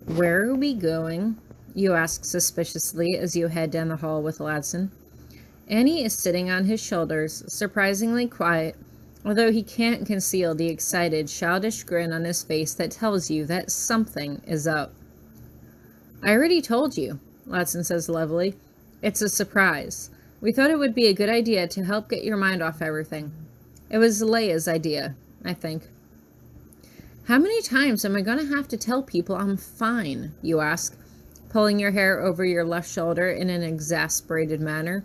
Where are we going? You ask suspiciously as you head down the hall with Ladson. Annie is sitting on his shoulders, surprisingly quiet, although he can't conceal the excited, childish grin on his face that tells you that something is up. I already told you, Ladson says levelly. It's a surprise. We thought it would be a good idea to help get your mind off everything. It was Leia's idea, I think. How many times am I going to have to tell people I'm fine, you ask, pulling your hair over your left shoulder in an exasperated manner.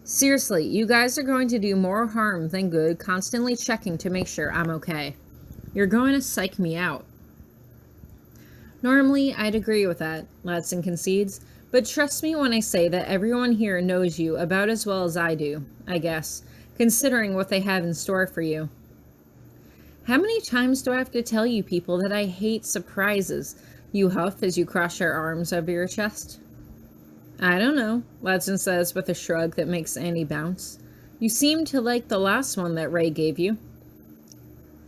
Seriously, you guys are going to do more harm than good constantly checking to make sure I'm okay. You're going to psych me out. Normally, I'd agree with that, Ladson concedes, but trust me when I say that everyone here knows you about as well as I do, I guess, considering what they have in store for you. How many times do I have to tell you people that I hate surprises? You huff as you cross your arms over your chest. I don't know, Ladson says with a shrug that makes Annie bounce. You seem to like the last one that Ray gave you.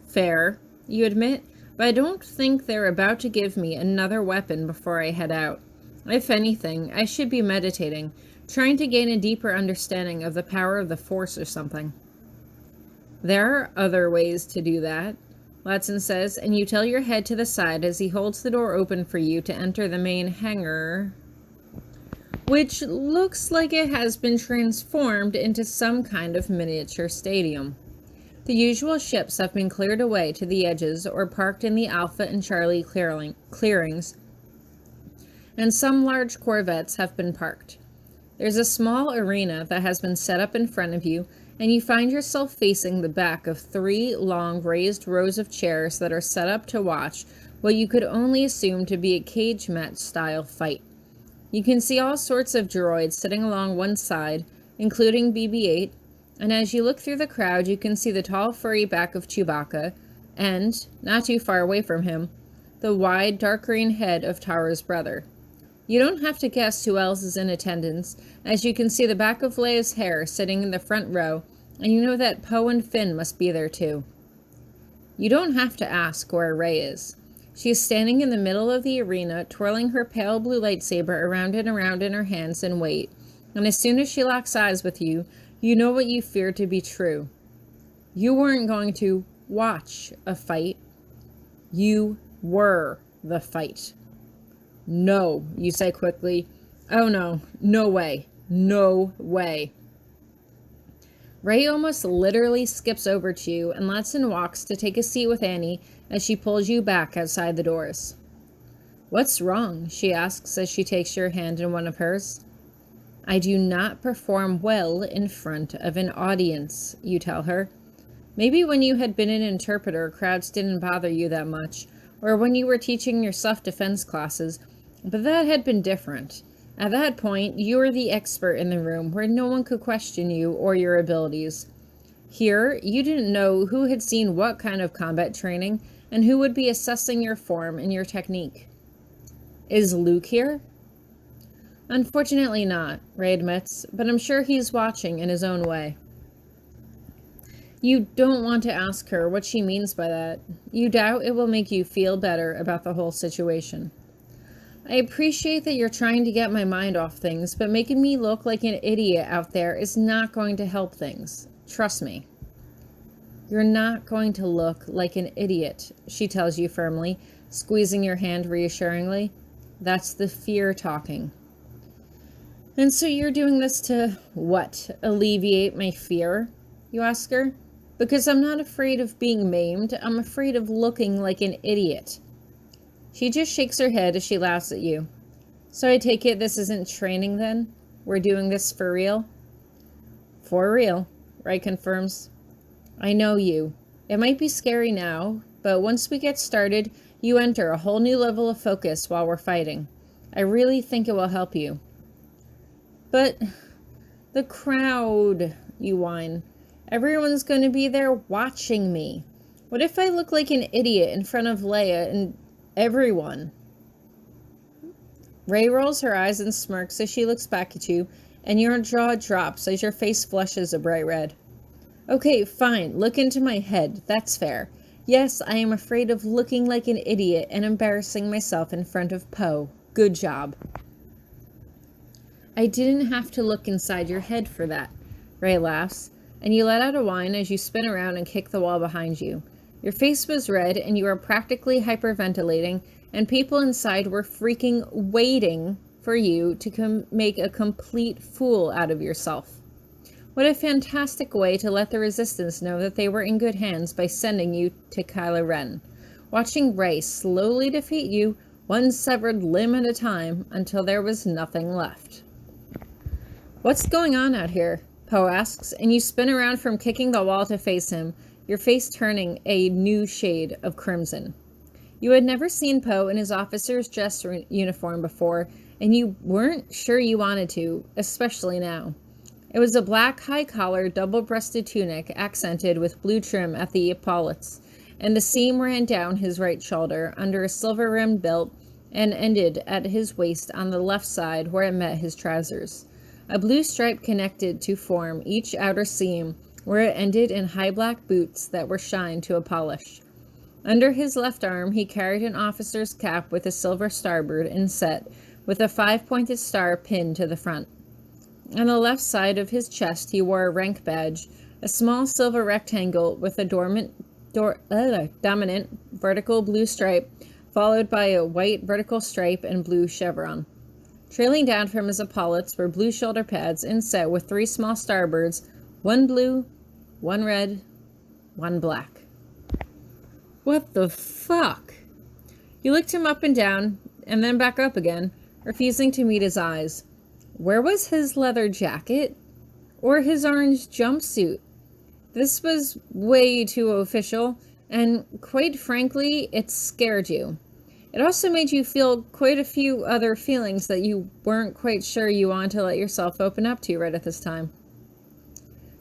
Fair, you admit, but I don't think they're about to give me another weapon before I head out. If anything, I should be meditating, trying to gain a deeper understanding of the power of the Force or something. There are other ways to do that, Ladson says, and you tilt your head to the side as he holds the door open for you to enter the main hangar, which looks like it has been transformed into some kind of miniature stadium. The usual ships have been cleared away to the edges or parked in the Alpha and Charlie clearings, and some large corvettes have been parked. There's a small arena that has been set up in front of you, and you find yourself facing the back of 3 long raised rows of chairs that are set up to watch what you could only assume to be a cage match style fight. You can see all sorts of droids sitting along one side, including BB-8, and as you look through the crowd you can see the tall furry back of Chewbacca, and, not too far away from him, the wide dark green head of Tara's brother. You don't have to guess who else is in attendance, as you can see the back of Leia's hair sitting in the front row, and you know that Poe and Finn must be there too. You don't have to ask where Rey is. She is standing in the middle of the arena, twirling her pale blue lightsaber around and around in her hands in wait, and as soon as she locks eyes with you, you know what you fear to be true. You weren't going to watch a fight. You were the fight. No, you say quickly. Oh no, no way, no way. Ray almost literally skips over to you, and Ladson walks to take a seat with Annie as she pulls you back outside the doors. What's wrong? She asks as she takes your hand in one of hers. I do not perform well in front of an audience, you tell her. Maybe when you had been an interpreter, crowds didn't bother you that much, or when you were teaching your self-defense classes, but that had been different. At that point, you were the expert in the room where no one could question you or your abilities. Here, you didn't know who had seen what kind of combat training and who would be assessing your form and your technique. Is Luke here? Unfortunately not, Ray admits, but I'm sure he's watching in his own way. You don't want to ask her what she means by that. You doubt it will make you feel better about the whole situation. I appreciate that you're trying to get my mind off things, but making me look like an idiot out there is not going to help things. Trust me. You're not going to look like an idiot, she tells you firmly, squeezing your hand reassuringly. That's the fear talking. And so you're doing this to, what, alleviate my fear? You ask her. Because I'm not afraid of being maimed, I'm afraid of looking like an idiot. She just shakes her head as she laughs at you. So I take it this isn't training then? We're doing this for real? For real, Ray confirms. I know you. It might be scary now, but once we get started, you enter a whole new level of focus while we're fighting. I really think it will help you. But the crowd, you whine. Everyone's going to be there watching me. What if I look like an idiot in front of Leia and everyone? Ray rolls her eyes and smirks as she looks back at you, and your jaw drops as your face flushes a bright red. Okay, fine, look into my head, that's fair. Yes, I am afraid of looking like an idiot and embarrassing myself in front of Poe. Good job. I didn't have to look inside your head for that. Ray laughs, and you let out a whine as you spin around and kick the wall behind you. Your face was red, and you were practically hyperventilating, and people inside were freaking waiting for you to make a complete fool out of yourself. What a fantastic way to let the Resistance know that they were in good hands by sending you to Kylo Ren, watching Rey slowly defeat you, one severed limb at a time, until there was nothing left. What's going on out here? Poe asks, and you spin around from kicking the wall to face him, your face turning a new shade of crimson. You had never seen Poe in his officer's dress uniform before, and you weren't sure you wanted to, especially now. It was a black, high-collar, double-breasted tunic accented with blue trim at the epaulets, and the seam ran down his right shoulder under a silver-rimmed belt and ended at his waist on the left side where it met his trousers. A blue stripe connected to form each outer seam, where it ended in high black boots that were shined to a polish. Under his left arm, he carried an officer's cap with a silver starboard inset, with a 5-pointed star pinned to the front. On the left side of his chest, he wore a rank badge, a small silver rectangle with a dominant vertical blue stripe, followed by a white vertical stripe and blue chevron. Trailing down from his epaulets were blue shoulder pads inset with 3 small starbirds, 1 blue, 1 red, 1 black. What the fuck? You looked him up and down, and then back up again, refusing to meet his eyes. Where was his leather jacket? Or his orange jumpsuit? This was way too official, and quite frankly, it scared you. It also made you feel quite a few other feelings that you weren't quite sure you wanted to let yourself open up to right at this time.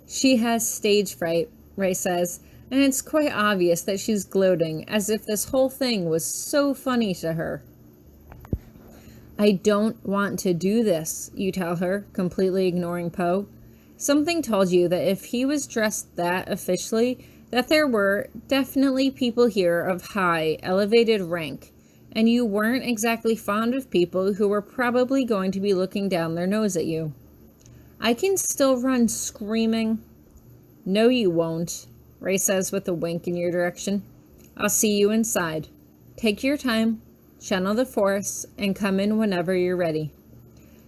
She has stage fright, Ray says, and it's quite obvious that she's gloating, as if this whole thing was so funny to her. I don't want to do this, you tell her, completely ignoring Poe. Something told you that if he was dressed that officially, that there were definitely people here of high, elevated rank, and you weren't exactly fond of people who were probably going to be looking down their nose at you. I can still run screaming. No, you won't, Ray says with a wink in your direction. I'll see you inside. Take your time. Channel the Force, and come in whenever you're ready.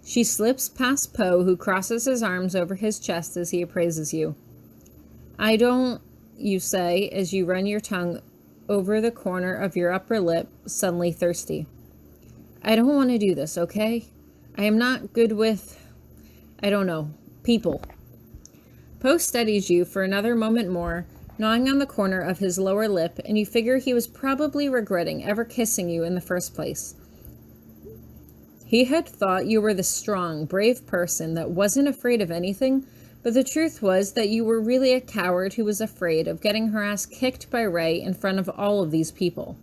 She slips past Poe, who crosses his arms over his chest as he appraises you. I don't, you say, as you run your tongue over the corner of your upper lip, suddenly thirsty. I don't want to do this, okay? I am not good with, people. Poe steadies you for another moment more, gnawing on the corner of his lower lip, and you figure he was probably regretting ever kissing you in the first place. He had thought you were the strong, brave person that wasn't afraid of anything, but the truth was that you were really a coward who was afraid of getting her ass kicked by Rey in front of all of these people.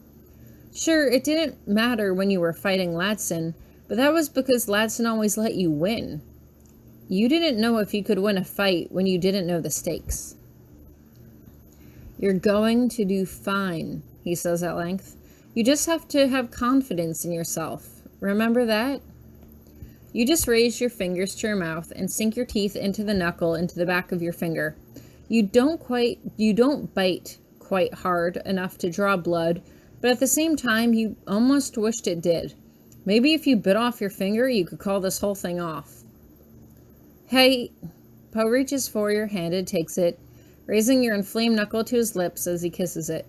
Sure, it didn't matter when you were fighting Ladson, but that was because Ladson always let you win. You didn't know if you could win a fight when you didn't know the stakes. You're going to do fine, he says at length. You just have to have confidence in yourself. Remember that? You just raise your fingers to your mouth and sink your teeth into the knuckle into the back of your finger. You don't bite quite hard enough to draw blood, but at the same time, you almost wished it did. Maybe if you bit off your finger, you could call this whole thing off. Hey, Poe reaches for your hand and takes it, raising your inflamed knuckle to his lips as he kisses it.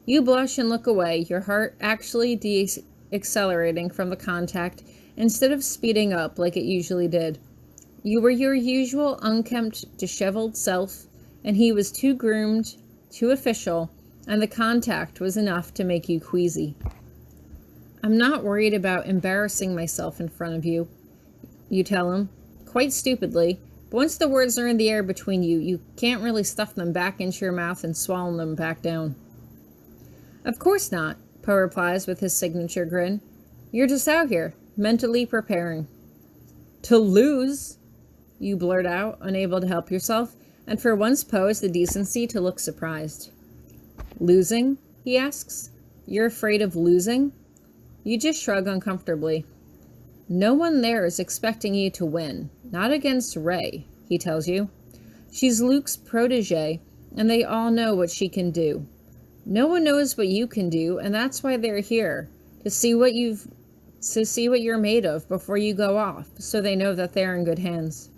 You blush and look away, your heart actually accelerating from the contact instead of speeding up like it usually did. You were your usual unkempt, disheveled self, and he was too groomed, too official, and the contact was enough to make you queasy. I'm not worried about embarrassing myself in front of you, you tell him, quite stupidly, but once the words are in the air between you, you can't really stuff them back into your mouth and swallow them back down. Of course not, Poe replies with his signature grin. You're just out here, mentally preparing. To lose, you blurt out, unable to help yourself, and for once Poe has the decency to look surprised. Losing? He asks. You're afraid of losing? You just shrug uncomfortably. No one there is expecting you to win. Not against Rey, he tells you. She's Luke's protege, and they all know what she can do. No one knows what you can do, and that's why they're here, to see what you're made of before you go off, so they know that they're in good hands.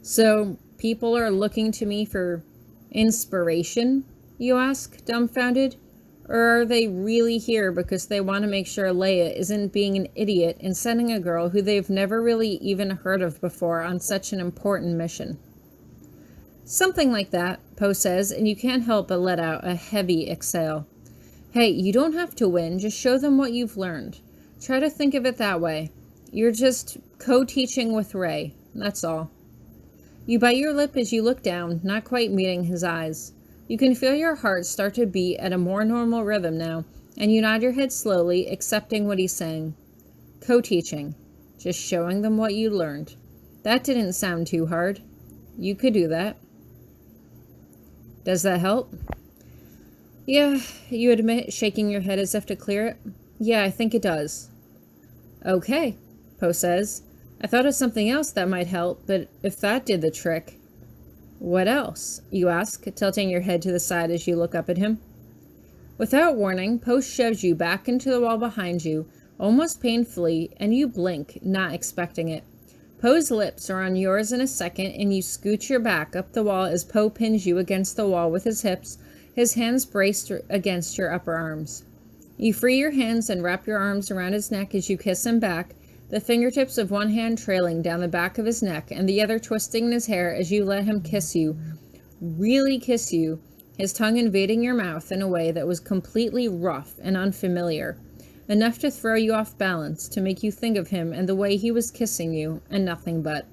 So, people are looking to me for inspiration, you ask, dumbfounded? Or are they really here because they want to make sure Leia isn't being an idiot and sending a girl who they've never really even heard of before on such an important mission? Something like that, Poe says, and you can't help but let out a heavy exhale. Hey, you don't have to win, just show them what you've learned. Try to think of it that way. You're just co-teaching with Rey, that's all. You bite your lip as you look down, not quite meeting his eyes. You can feel your heart start to beat at a more normal rhythm now, and you nod your head slowly, accepting what he's saying. Co-teaching. Just showing them what you learned. That didn't sound too hard. You could do that. Does that help? Yeah, you admit, shaking your head as if to clear it. Yeah, I think it does. Okay, Poe says. I thought of something else that might help, but if that did the trick... What else? You ask, tilting your head to the side as you look up at him. Without warning, Poe shoves you back into the wall behind you, almost painfully, and you blink, not expecting it. Poe's lips are on yours in a second, and you scoot your back up the wall as Poe pins you against the wall with his hips, his hands braced against your upper arms. You free your hands and wrap your arms around his neck as you kiss him back, the fingertips of one hand trailing down the back of his neck and the other twisting in his hair as you let him kiss you, really kiss you, his tongue invading your mouth in a way that was completely rough and unfamiliar, enough to throw you off balance, to make you think of him and the way he was kissing you, and nothing but.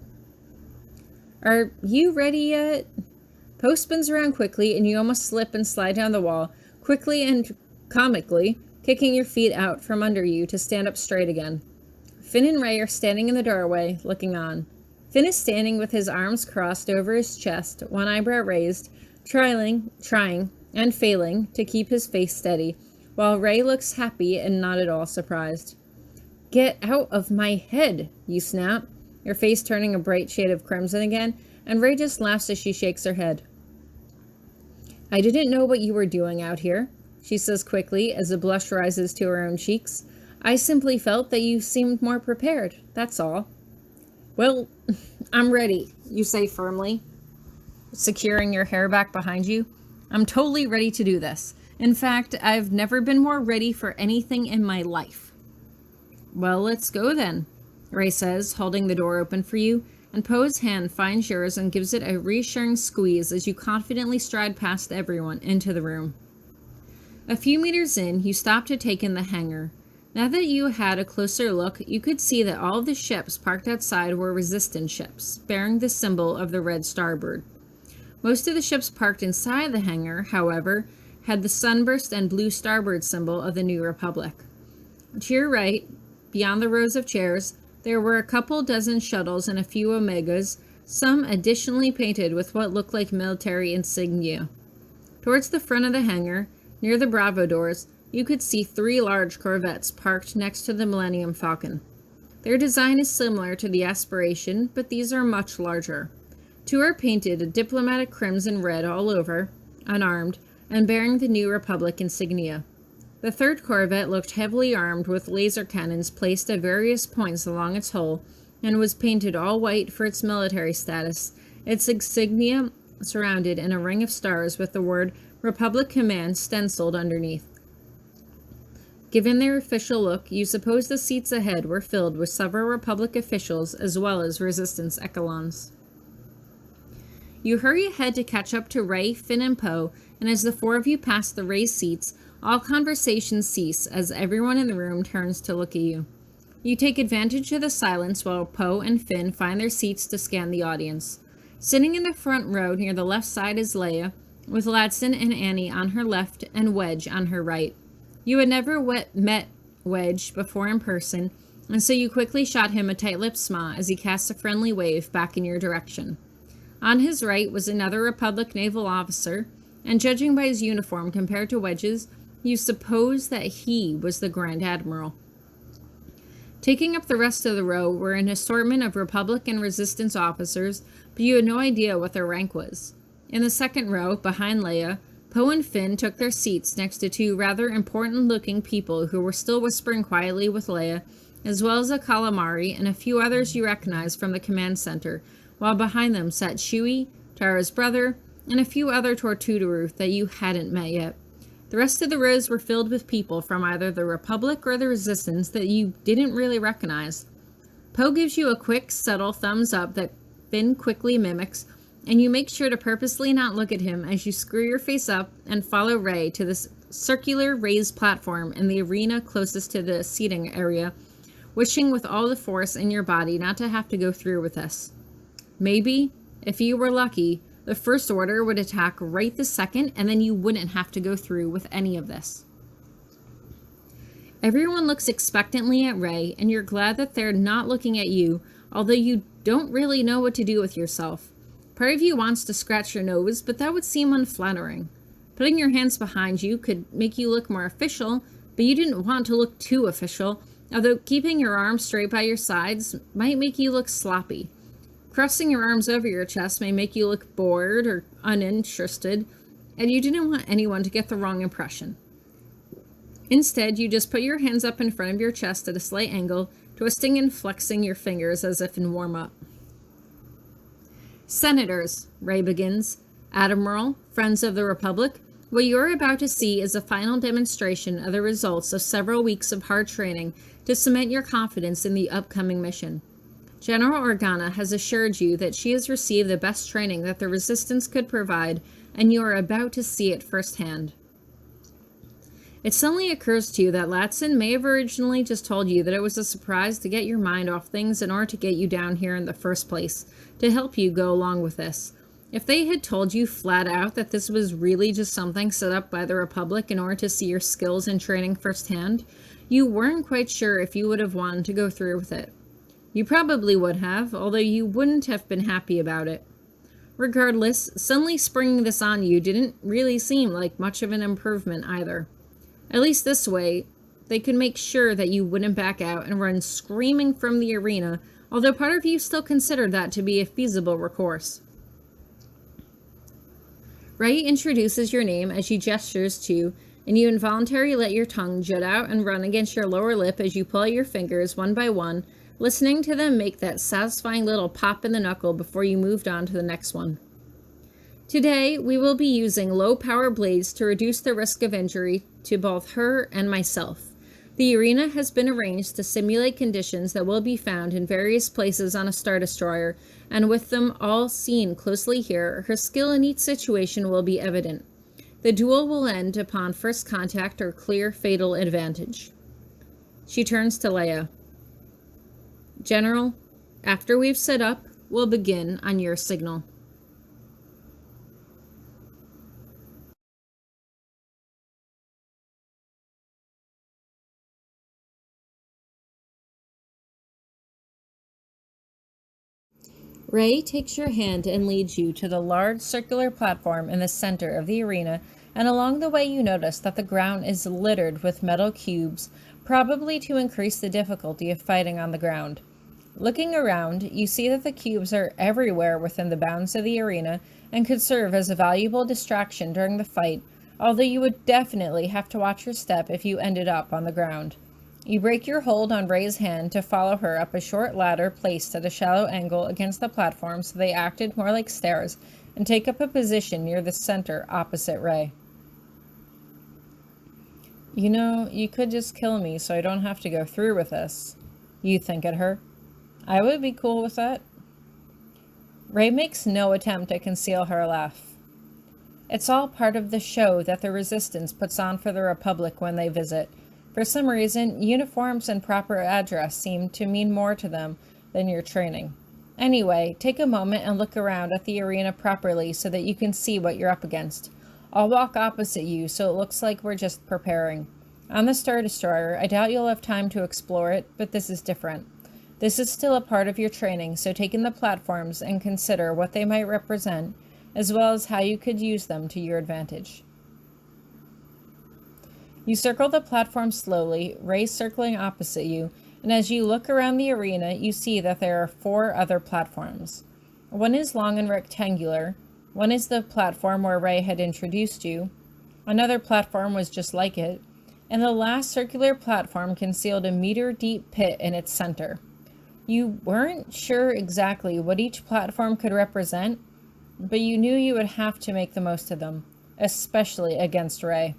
Are you ready yet? Poe spins around quickly and you almost slip and slide down the wall, quickly and comically, kicking your feet out from under you to stand up straight again. Finn and Rey are standing in the doorway, looking on. Finn is standing with his arms crossed over his chest, one eyebrow raised, trying, and failing to keep his face steady, while Rey looks happy and not at all surprised. Get out of my head, you snap, your face turning a bright shade of crimson again, and Rey just laughs as she shakes her head. I didn't know what you were doing out here, she says quickly as a blush rises to her own cheeks. I simply felt that you seemed more prepared, that's all. Well, I'm ready, you say firmly, securing your hair back behind you. I'm totally ready to do this. In fact, I've never been more ready for anything in my life. Well, let's go then, Rey says, holding the door open for you, and Poe's hand finds yours and gives it a reassuring squeeze as you confidently stride past everyone into the room. A few meters in, you stop to take in the hangar. Now that you had a closer look, you could see that all of the ships parked outside were resistance ships, bearing the symbol of the red starbird. Most of the ships parked inside the hangar, however, had the sunburst and blue starbird symbol of the New Republic. To your right, beyond the rows of chairs, there were a couple dozen shuttles and a few Omegas, some additionally painted with what looked like military insignia. Towards the front of the hangar, near the Bravo doors, you could see 3 large Corvettes parked next to the Millennium Falcon. Their design is similar to the Aspiration, but these are much larger. 2 are painted a diplomatic crimson red all over, unarmed, and bearing the New Republic insignia. The 3rd Corvette looked heavily armed with laser cannons placed at various points along its hull, and was painted all white for its military status, its insignia surrounded in a ring of stars with the word Republic Command stenciled underneath. Given their official look, you suppose the seats ahead were filled with several Republic officials as well as Resistance echelons. You hurry ahead to catch up to Rey, Finn, and Poe, and as the 4 of you pass the raised seats, all conversations cease as everyone in the room turns to look at you. You take advantage of the silence while Poe and Finn find their seats to scan the audience. Sitting in the front row near the left side is Leia, with Ladson and Annie on her left and Wedge on her right. You had never met Wedge before in person, and so you quickly shot him a tight-lipped smile as he cast a friendly wave back in your direction. On his right was another Republic naval officer, and judging by his uniform compared to Wedge's, you suppose that he was the Grand Admiral. Taking up the rest of the row were an assortment of Republic and Resistance officers, but you had no idea what their rank was. In the second row, behind Leia, Poe and Finn took their seats next to two rather important-looking people who were still whispering quietly with Leia, as well as a calamari and a few others you recognized from the command center, while behind them sat Chewie, Tara's brother, and a few other Tortudaru that you hadn't met yet. The rest of the rows were filled with people from either the Republic or the Resistance that you didn't really recognize. Poe gives you a quick, subtle thumbs up that Finn quickly mimics, and you make sure to purposely not look at him as you screw your face up and follow Rey to this circular raised platform in the arena closest to the seating area, wishing with all the force in your body not to have to go through with this. Maybe, if you were lucky, the First Order would attack right this second, and then you wouldn't have to go through with any of this. Everyone looks expectantly at Rey, and you're glad that they're not looking at you, although you don't really know what to do with yourself. Part of you wants to scratch your nose, but that would seem unflattering. Putting your hands behind you could make you look more official, but you didn't want to look too official, although keeping your arms straight by your sides might make you look sloppy. Crossing your arms over your chest may make you look bored or uninterested, and you didn't want anyone to get the wrong impression. Instead, you just put your hands up in front of your chest at a slight angle, twisting and flexing your fingers as if in warm-up. Senators, Rey begins, Admiral, Friends of the Republic, what you're about to see is a final demonstration of the results of several weeks of hard training to cement your confidence in the upcoming mission. General Organa has assured you that she has received the best training that the Resistance could provide, and you are about to see it firsthand. It suddenly occurs to you that Latson may have originally just told you that it was a surprise to get your mind off things in order to get you down here in the first place, to help you go along with this. If they had told you flat out that this was really just something set up by the Republic in order to see your skills and training firsthand, you weren't quite sure if you would have wanted to go through with it. You probably would have, although you wouldn't have been happy about it. Regardless, suddenly springing this on you didn't really seem like much of an improvement either. At least this way, they could make sure that you wouldn't back out and run screaming from the arena, although part of you still considered that to be a feasible recourse. Rey introduces your name as she gestures to, and you involuntarily let your tongue jut out and run against your lower lip as you pull out your fingers one by one, listening to them make that satisfying little pop in the knuckle before you moved on to the next one. Today, we will be using low-power blades to reduce the risk of injury to both her and myself. The arena has been arranged to simulate conditions that will be found in various places on a Star Destroyer, and with them all seen closely here, her skill in each situation will be evident. The duel will end upon first contact or clear fatal advantage. She turns to Leia. General, after we've set up, we'll begin on your signal. Rey takes your hand and leads you to the large circular platform in the center of the arena, and along the way you notice that the ground is littered with metal cubes, probably to increase the difficulty of fighting on the ground. Looking around, you see that the cubes are everywhere within the bounds of the arena and could serve as a valuable distraction during the fight, although you would definitely have to watch your step if you ended up on the ground. You break your hold on Rey's hand to follow her up a short ladder placed at a shallow angle against the platform so they acted more like stairs, and take up a position near the center opposite Rey. You know, you could just kill me so I don't have to go through with this. You think at her. I would be cool with that. Rey makes no attempt to conceal her laugh. It's all part of the show that the Resistance puts on for the Republic when they visit. For some reason, uniforms and proper address seem to mean more to them than your training. Anyway, take a moment and look around at the arena properly so that you can see what you're up against. I'll walk opposite you so it looks like we're just preparing. On the Star Destroyer, I doubt you'll have time to explore it, but this is different. This is still a part of your training, so take in the platforms and consider what they might represent. as well as how you could use them to your advantage. You circle the platform slowly, Rey circling opposite you, and as you look around the arena, you see that there are 4 other platforms. One is long and rectangular, one is the platform where Rey had introduced you, another platform was just like it, and the last circular platform concealed a meter-deep pit in its center. You weren't sure exactly what each platform could represent, but you knew you would have to make the most of them, especially against Rey.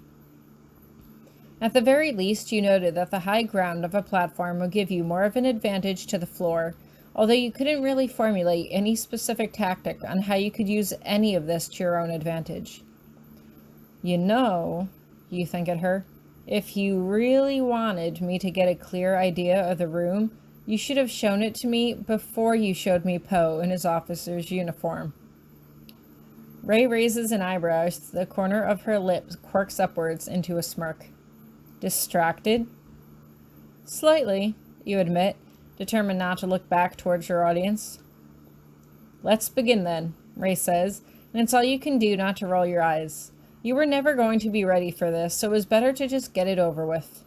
At the very least, you noted that the high ground of a platform would give you more of an advantage to the floor, although you couldn't really formulate any specific tactic on how you could use any of this to your own advantage. You think at her, if you really wanted me to get a clear idea of the room, you should have shown it to me before you showed me Poe in his officer's uniform. Rey raises an eyebrow as the corner of her lips quirks upwards into a smirk. Distracted? Slightly, you admit, determined not to look back towards your audience. Let's begin then, Rey says, and it's all you can do not to roll your eyes. You were never going to be ready for this, so it was better to just get it over with.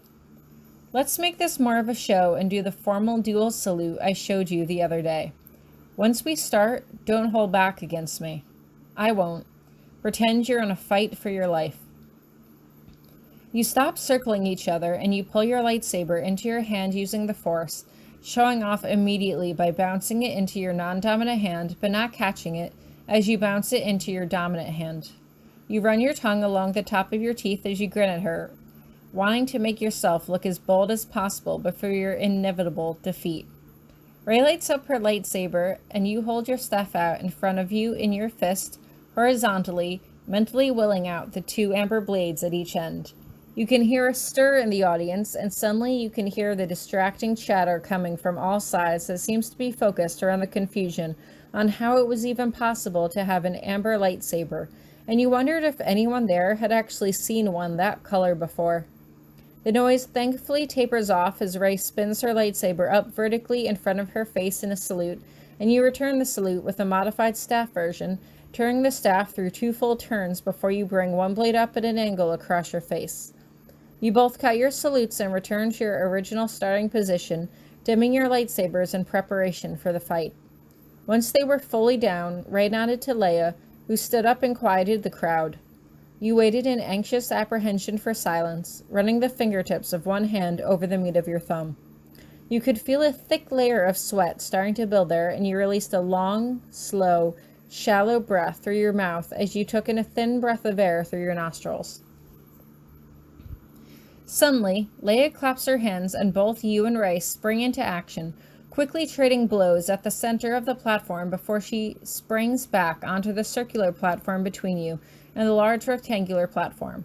Let's make this more of a show and do the formal dual salute I showed you the other day. Once we start, don't hold back against me. I won't. Pretend you're in a fight for your life. You stop circling each other and you pull your lightsaber into your hand using the Force, showing off immediately by bouncing it into your non-dominant hand but not catching it as you bounce it into your dominant hand. You run your tongue along the top of your teeth as you grin at her, wanting to make yourself look as bold as possible before your inevitable defeat. Rey lights up her lightsaber and you hold your staff out in front of you in your fist, horizontally, mentally willing out the 2 amber blades at each end. You can hear a stir in the audience, and suddenly you can hear the distracting chatter coming from all sides that seems to be focused around the confusion on how it was even possible to have an amber lightsaber, and you wondered if anyone there had actually seen one that color before. The noise thankfully tapers off as Rey spins her lightsaber up vertically in front of her face in a salute, and you return the salute with a modified staff version, turning the staff through 2 full turns before you bring one blade up at an angle across your face. You both cut your salutes and return to your original starting position, dimming your lightsabers in preparation for the fight. Once they were fully down, Rey nodded to Leia, who stood up and quieted the crowd. You waited in anxious apprehension for silence, running the fingertips of one hand over the meat of your thumb. You could feel a thick layer of sweat starting to build there, and you released a long, slow, shallow breath through your mouth as you took in a thin breath of air through your nostrils. Suddenly, Leia claps her hands and both you and Rey spring into action, quickly trading blows at the center of the platform before she springs back onto the circular platform between you and the large rectangular platform.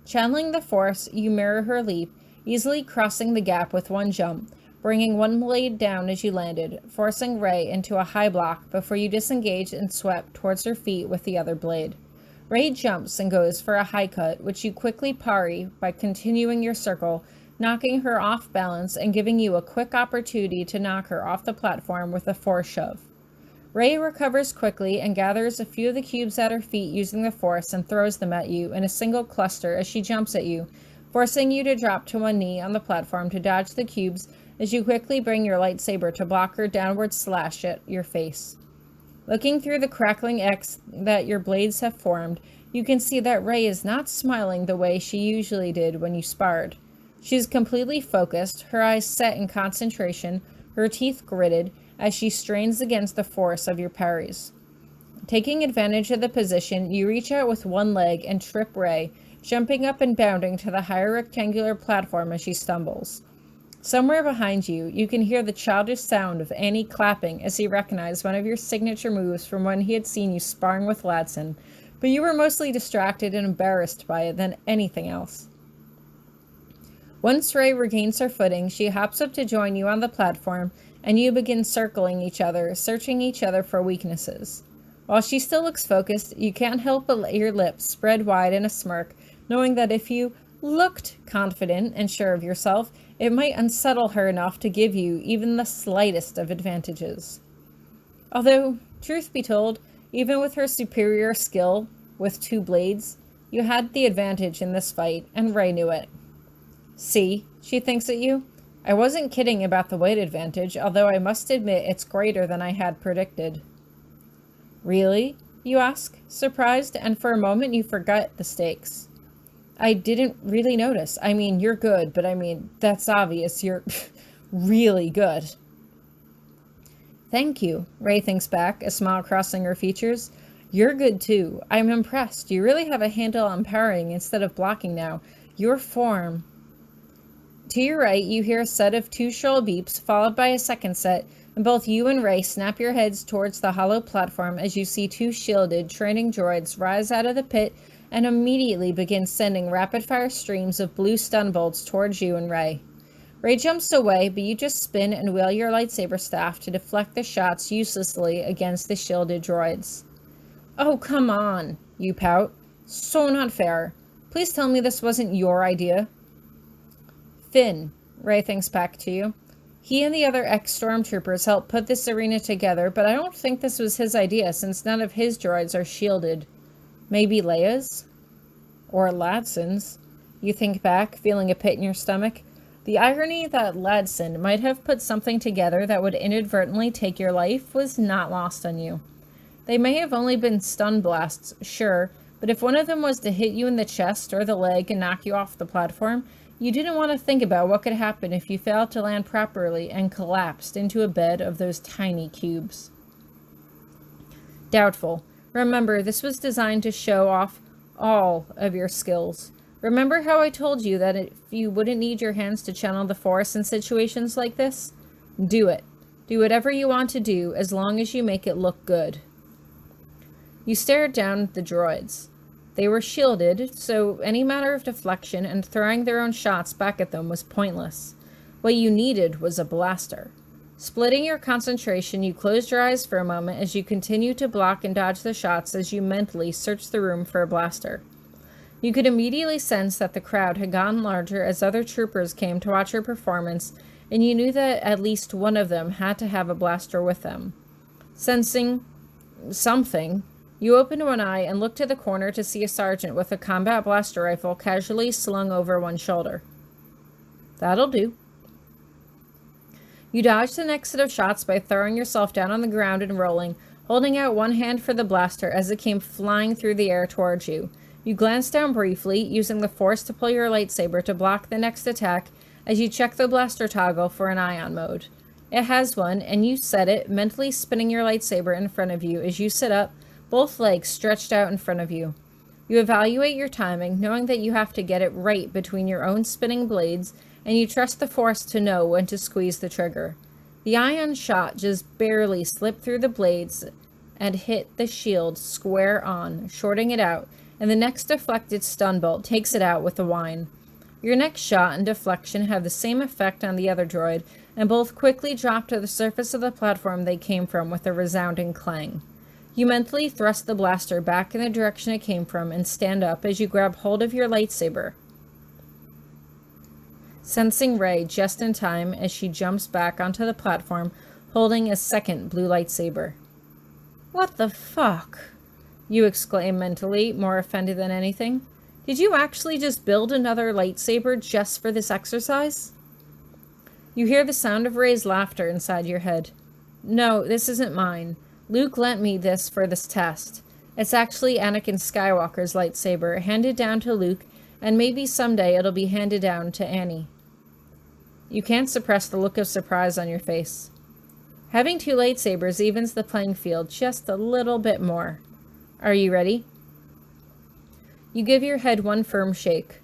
Channeling the Force, you mirror her leap, easily crossing the gap with one jump, bringing one blade down as you landed, forcing Rey into a high block before you disengaged and swept towards her feet with the other blade. Rey jumps and goes for a high cut, which you quickly parry by continuing your circle, knocking her off balance and giving you a quick opportunity to knock her off the platform with a Force shove. Rey recovers quickly and gathers a few of the cubes at her feet using the Force and throws them at you in a single cluster as she jumps at you, forcing you to drop to one knee on the platform to dodge the cubes as you quickly bring your lightsaber to block her downward slash at your face. Looking through the crackling X that your blades have formed, you can see that Rey is not smiling the way she usually did when you sparred. She is completely focused, her eyes set in concentration, her teeth gritted, as she strains against the force of your parries. Taking advantage of the position, you reach out with one leg and trip Rey, jumping up and bounding to the higher rectangular platform as she stumbles. Somewhere behind you, you can hear the childish sound of Annie clapping as he recognized one of your signature moves from when he had seen you sparring with Ladson, but you were mostly distracted and embarrassed by it than anything else. Once Rey regains her footing, she hops up to join you on the platform, and you begin circling each other, searching each other for weaknesses. While she still looks focused, you can't help but let your lips spread wide in a smirk, knowing that if you looked confident and sure of yourself, it might unsettle her enough to give you even the slightest of advantages. Although, truth be told, Even with her superior skill with 2 blades, you had the advantage in this fight, and Rey knew it. See, she thinks at you. I wasn't kidding about the weight advantage, although I must admit it's greater than I had predicted. Really? You ask, surprised, and for a moment you forget the stakes. I didn't really notice. I mean, you're good, but I mean, that's obvious. You're really good. Thank you, Rey thinks back, a smile crossing her features. You're good too. I'm impressed. You really have a handle on parrying instead of blocking now. Your form... To your right, you hear a set of 2 shrill beeps, followed by a second set, and both you and Rey snap your heads towards the hollow platform as you see 2 shielded, training droids rise out of the pit and immediately begin sending rapid-fire streams of blue stun bolts towards you and Rey. Rey jumps away, but you just spin and wheel your lightsaber staff to deflect the shots uselessly against the shielded droids. Oh, come on, you pout. So not fair. Please tell me this wasn't your idea. Finn, Rey thinks back to you. He and the other ex-stormtroopers helped put this arena together, but I don't think this was his idea since none of his droids are shielded. Maybe Leia's? Or Ladson's? You think back, feeling a pit in your stomach. The irony that Ladson might have put something together that would inadvertently take your life was not lost on you. They may have only been stun blasts, sure, but if one of them was to hit you in the chest or the leg and knock you off the platform, you didn't want to think about what could happen if you failed to land properly and collapsed into a bed of those tiny cubes. Doubtful. Remember, this was designed to show off all of your skills. Remember how I told you that if you wouldn't need your hands to channel the Force in situations like this? Do it. Do whatever you want to do as long as you make it look good. You stared down at the droids. They were shielded, so any matter of deflection and throwing their own shots back at them was pointless. What you needed was a blaster. Splitting your concentration, you closed your eyes for a moment as you continued to block and dodge the shots as you mentally searched the room for a blaster. You could immediately sense that the crowd had gotten larger as other troopers came to watch your performance, and you knew that at least one of them had to have a blaster with them. Sensing something, you opened one eye and looked to the corner to see a sergeant with a combat blaster rifle casually slung over one shoulder. That'll do. You dodged the next set of shots by throwing yourself down on the ground and rolling, holding out one hand for the blaster as it came flying through the air towards you. You glanced down briefly, using the Force to pull your lightsaber to block the next attack as you check the blaster toggle for an ion mode. It has one, and you set it, mentally spinning your lightsaber in front of you as you sit up, both legs stretched out in front of you. You evaluate your timing, knowing that you have to get it right between your own spinning blades, and you trust the Force to know when to squeeze the trigger. The ion shot just barely slipped through the blades and hit the shield square on, shorting it out, and the next deflected stun bolt takes it out with a whine. Your next shot and deflection have the same effect on the other droid, and both quickly drop to the surface of the platform they came from with a resounding clang. You mentally thrust the blaster back in the direction it came from and stand up as you grab hold of your lightsaber, sensing Rey just in time as she jumps back onto the platform holding a second blue lightsaber. What the fuck? You exclaim mentally, more offended than anything. Did you actually just build another lightsaber just for this exercise? You hear the sound of Rey's laughter inside your head. No, this isn't mine. Luke lent me this for this test. It's actually Anakin Skywalker's lightsaber, handed down to Luke, and maybe someday it'll be handed down to Annie. You can't suppress the look of surprise on your face. Having 2 lightsabers evens the playing field just a little bit more. Are you ready? You give your head one firm shake.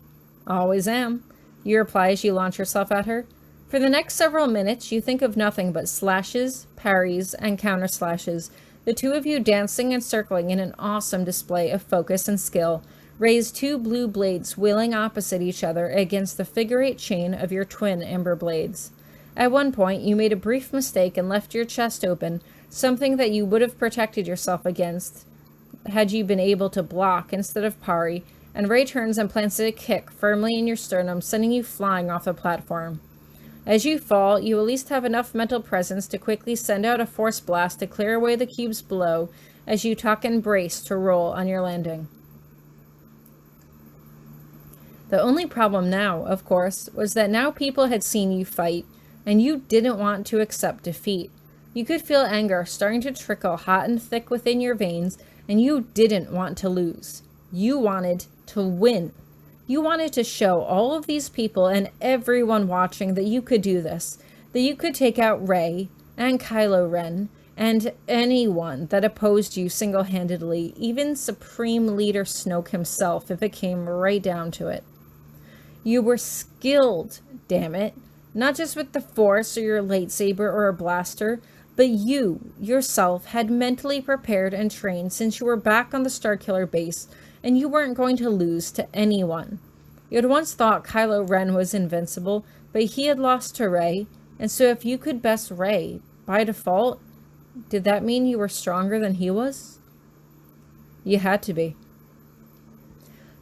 Always am, you reply as you launch yourself at her. For the next several minutes, you think of nothing but slashes, parries, and counter slashes, the 2 of you dancing and circling in an awesome display of focus and skill, raise 2 blue blades wheeling opposite each other against the figure-8 chain of your twin amber blades. At one point, you made a brief mistake and left your chest open, something that you would have protected yourself against had you been able to block instead of parry, and Rey turns and plants a kick firmly in your sternum, sending you flying off the platform. As you fall, you at least have enough mental presence to quickly send out a Force blast to clear away the cubes below, as you tuck and brace to roll on your landing. The only problem now, of course, was that now people had seen you fight, and you didn't want to accept defeat. You could feel anger starting to trickle hot and thick within your veins, and you didn't want to lose. You wanted to win. You wanted to show all of these people and everyone watching that you could do this, that you could take out Rey and Kylo Ren and anyone that opposed you single-handedly, even Supreme Leader Snoke himself, if it came right down to it. You were skilled, damn it, not just with the Force or your lightsaber or a blaster, but you, yourself, had mentally prepared and trained since you were back on the Starkiller base, and you weren't going to lose to anyone. You had once thought Kylo Ren was invincible, but he had lost to Rey, and so if you could best Rey, by default, did that mean you were stronger than he was? You had to be.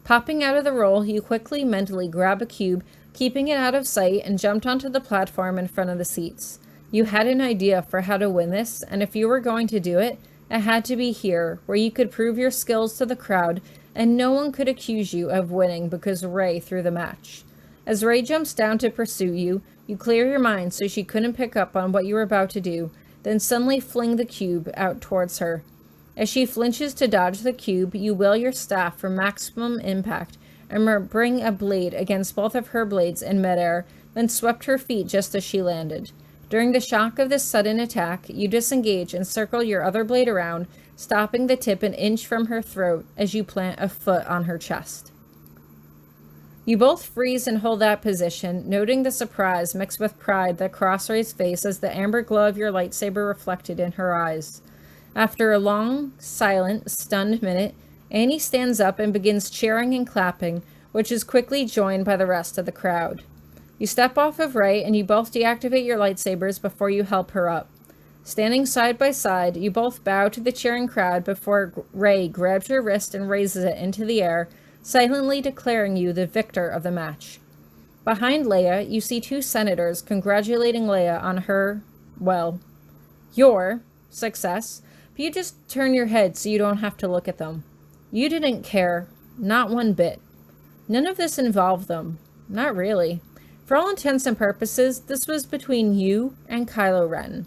Popping out of the roll, you quickly mentally grab a cube, keeping it out of sight, and jumped onto the platform in front of the seats. You had an idea for how to win this, and if you were going to do it, it had to be here, where you could prove your skills to the crowd, and no one could accuse you of winning because Rey threw the match. As Rey jumps down to pursue you, you clear your mind so she couldn't pick up on what you were about to do, then suddenly fling the cube out towards her. As she flinches to dodge the cube, you will your staff for maximum impact and bring a blade against both of her blades in midair, then swept her feet just as she landed. During the shock of this sudden attack, you disengage and circle your other blade around, stopping the tip an inch from her throat as you plant a foot on her chest. You both freeze and hold that position, noting the surprise mixed with pride that crossed Rey's face as the amber glow of your lightsaber reflected in her eyes. After a long, silent, stunned minute, Annie stands up and begins cheering and clapping, which is quickly joined by the rest of the crowd. You step off of Rey and you both deactivate your lightsabers before you help her up. Standing side by side, you both bow to the cheering crowd before Rey grabs your wrist and raises it into the air, silently declaring you the victor of the match. Behind Leia, you see two senators congratulating Leia on her, well, your success, but you just turn your head so you don't have to look at them. You didn't care, not one bit. None of this involved them. Not really. For all intents and purposes, this was between you and Kylo Ren.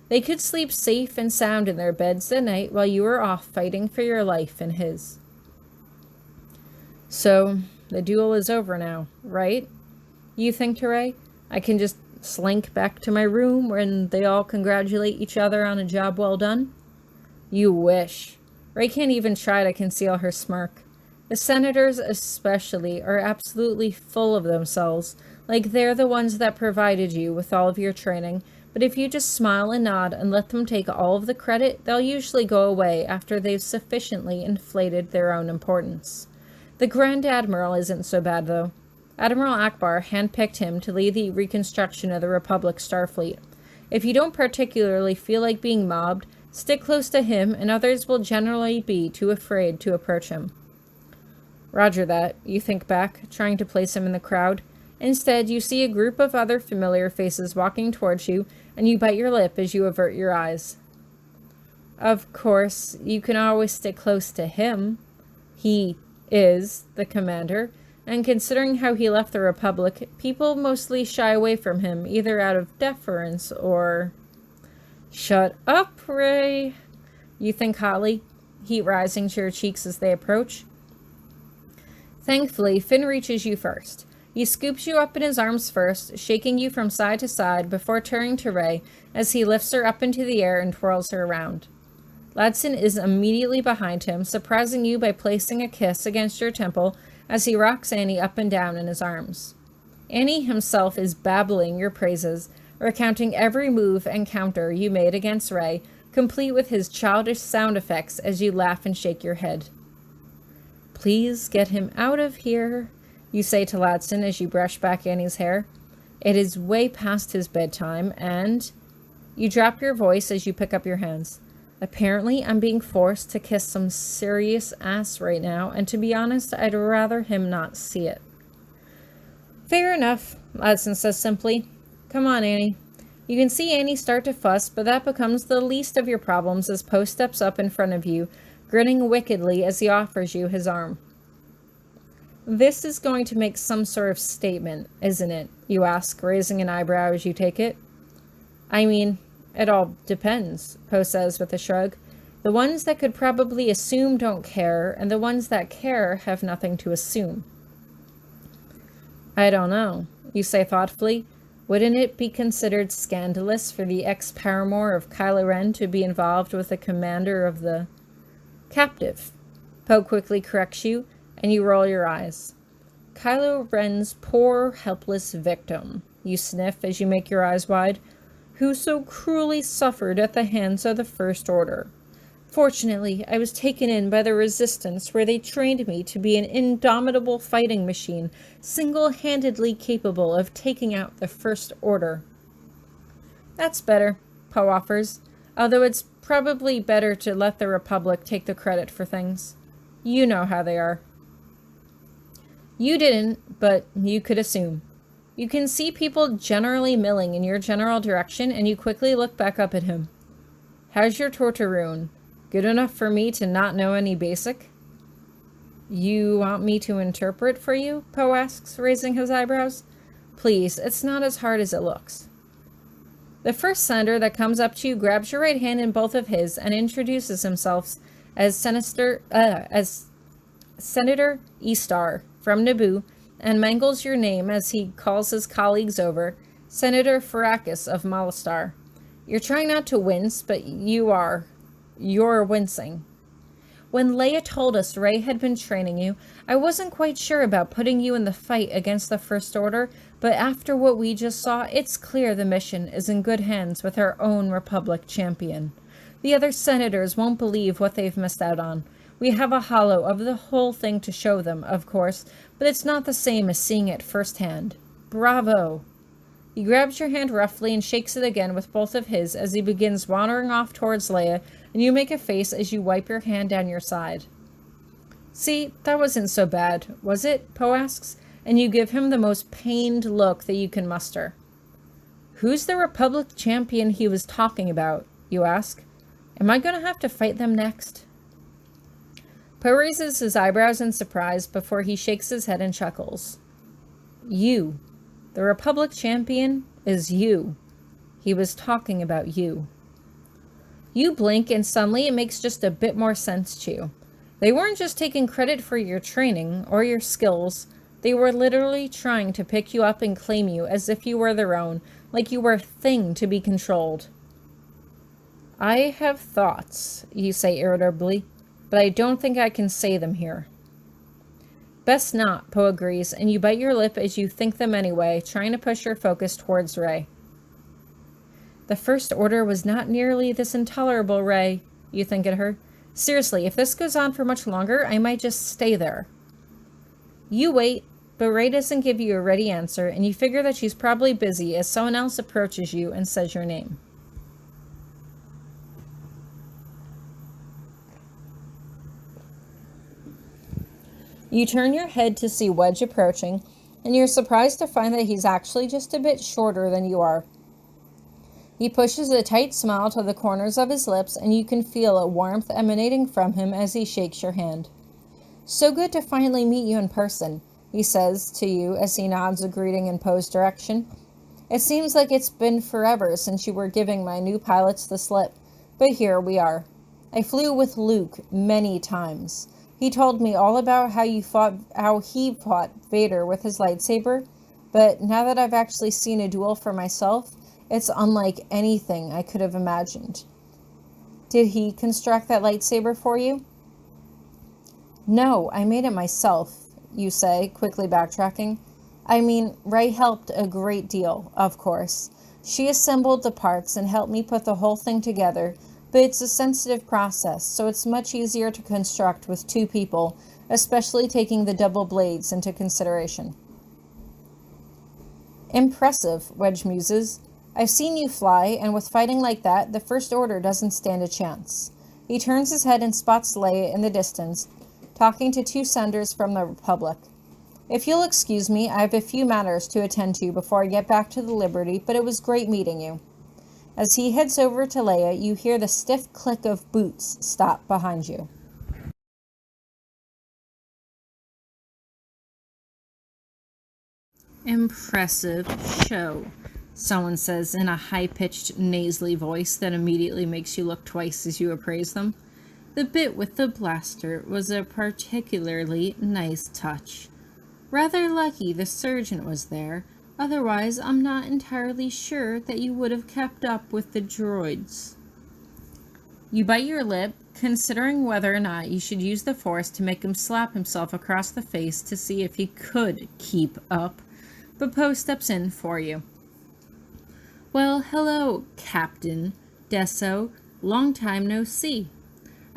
They could sleep safe and sound in their beds at night while you were off fighting for your life and his. So, the duel is over now, right? You think to Rey? I can just slink back to my room when they all congratulate each other on a job well done? You wish. Rey can't even try to conceal her smirk. The senators especially are absolutely full of themselves, like they're the ones that provided you with all of your training, but if you just smile and nod and let them take all of the credit, they'll usually go away after they've sufficiently inflated their own importance. The Grand Admiral isn't so bad, though. Admiral Akbar handpicked him to lead the reconstruction of the Republic Starfleet. If you don't particularly feel like being mobbed, stick close to him, and others will generally be too afraid to approach him. Roger that, you think back, trying to place him in the crowd. Instead, you see a group of other familiar faces walking towards you, and you bite your lip as you avert your eyes. Of course, you can always stick close to him. He is the commander, and considering how he left the Republic, people mostly shy away from him, either out of deference or... Shut up, Rey, you think hotly, heat rising to your cheeks as they approach. Thankfully, Finn reaches you first. He scoops you up in his arms first, shaking you from side to side before turning to Rey as he lifts her up into the air and twirls her around. Ladson is immediately behind him, surprising you by placing a kiss against your temple as he rocks Annie up and down in his arms. Annie himself is babbling your praises, recounting every move and counter you made against Rey, complete with his childish sound effects as you laugh and shake your head. Please get him out of here, you say to Ladson as you brush back Annie's hair. It is way past his bedtime, and... You drop your voice as you pick up your hands. Apparently, I'm being forced to kiss some serious ass right now, and to be honest, I'd rather him not see it. Fair enough, Ladson says simply. Come on, Annie. You can see Annie start to fuss, but that becomes the least of your problems as Poe steps up in front of you, grinning wickedly as he offers you his arm. This is going to make some sort of statement, isn't it? You ask, raising an eyebrow as you take it. I mean, it all depends, Poe says with a shrug. The ones that could probably assume don't care, and the ones that care have nothing to assume. I don't know, you say thoughtfully. Wouldn't it be considered scandalous for the ex-paramour of Kylo Ren to be involved with the commander of the... Captive, Poe quickly corrects you, and you roll your eyes. Kylo Ren's poor, helpless victim, you sniff as you make your eyes wide, who so cruelly suffered at the hands of the First Order. Fortunately, I was taken in by the Resistance, where they trained me to be an indomitable fighting machine, single-handedly capable of taking out the First Order. That's better, Poe offers, although it's probably better to let the Republic take the credit for things. You know how they are. You didn't, but you could assume. You can see people generally milling in your general direction, and you quickly look back up at him. How's your torteroon? Good enough for me to not know any basic? You want me to interpret for you? Poe asks, raising his eyebrows. Please, it's not as hard as it looks. The first senator that comes up to you grabs your right hand in both of his and introduces himself as Senator Eastar from Naboo, and mangles your name as he calls his colleagues over, Senator Farrakis of Malastar. You're trying not to wince, but you're wincing. When Leia told us Rey had been training you, I wasn't quite sure about putting you in the fight against the First Order, but after what we just saw, it's clear the mission is in good hands with our own Republic champion. The other senators won't believe what they've missed out on. We have a holo of the whole thing to show them, of course, but it's not the same as seeing it firsthand. Bravo! He grabs your hand roughly and shakes it again with both of his as he begins wandering off towards Leia, and you make a face as you wipe your hand down your side. See, that wasn't so bad, was it? Poe asks, and you give him the most pained look that you can muster. Who's the Republic champion he was talking about? You ask. Am I going to have to fight them next? Poe raises his eyebrows in surprise before he shakes his head and chuckles. You. The Republic champion is you. He was talking about you. You blink, and suddenly it makes just a bit more sense to you. They weren't just taking credit for your training or your skills. They were literally trying to pick you up and claim you as if you were their own, like you were a thing to be controlled. I have thoughts, you say irritably, but I don't think I can say them here. Best not, Poe agrees, and you bite your lip as you think them anyway, trying to push your focus towards Rey. The First Order was not nearly this intolerable, Rey, you think at her. Seriously, if this goes on for much longer, I might just stay there. You wait, but Rey doesn't give you a ready answer, and you figure that she's probably busy as someone else approaches you and says your name. You turn your head to see Wedge approaching, and you're surprised to find that he's actually just a bit shorter than you are. He pushes a tight smile to the corners of his lips, and you can feel a warmth emanating from him as he shakes your hand. So good to finally meet you in person, he says to you as he nods a greeting in Poe's direction. It seems like it's been forever since you were giving my new pilots the slip, but here we are. I flew with Luke many times. He told me all about how he fought Vader with his lightsaber, but now that I've actually seen a duel for myself, it's unlike anything I could have imagined. Did he construct that lightsaber for you? No, I made it myself, you say, quickly backtracking. I mean, Rey helped a great deal, of course. She assembled the parts and helped me put the whole thing together, but it's a sensitive process, so it's much easier to construct with two people, especially taking the double blades into consideration. Impressive, Wedge muses. I've seen you fly, and with fighting like that, the First Order doesn't stand a chance. He turns his head and spots Leia in the distance, talking to two senators from the Republic. If you'll excuse me, I have a few matters to attend to before I get back to the Liberty, but it was great meeting you. As he heads over to Leia, you hear the stiff click of boots stop behind you. Impressive show, someone says in a high-pitched, nasally voice that immediately makes you look twice as you appraise them. The bit with the blaster was a particularly nice touch. Rather lucky the surgeon was there, otherwise I'm not entirely sure that you would have kept up with the droids. You bite your lip, considering whether or not you should use the Force to make him slap himself across the face to see if he could keep up, but Poe steps in for you. Well, hello, Captain Deso. Long time no see.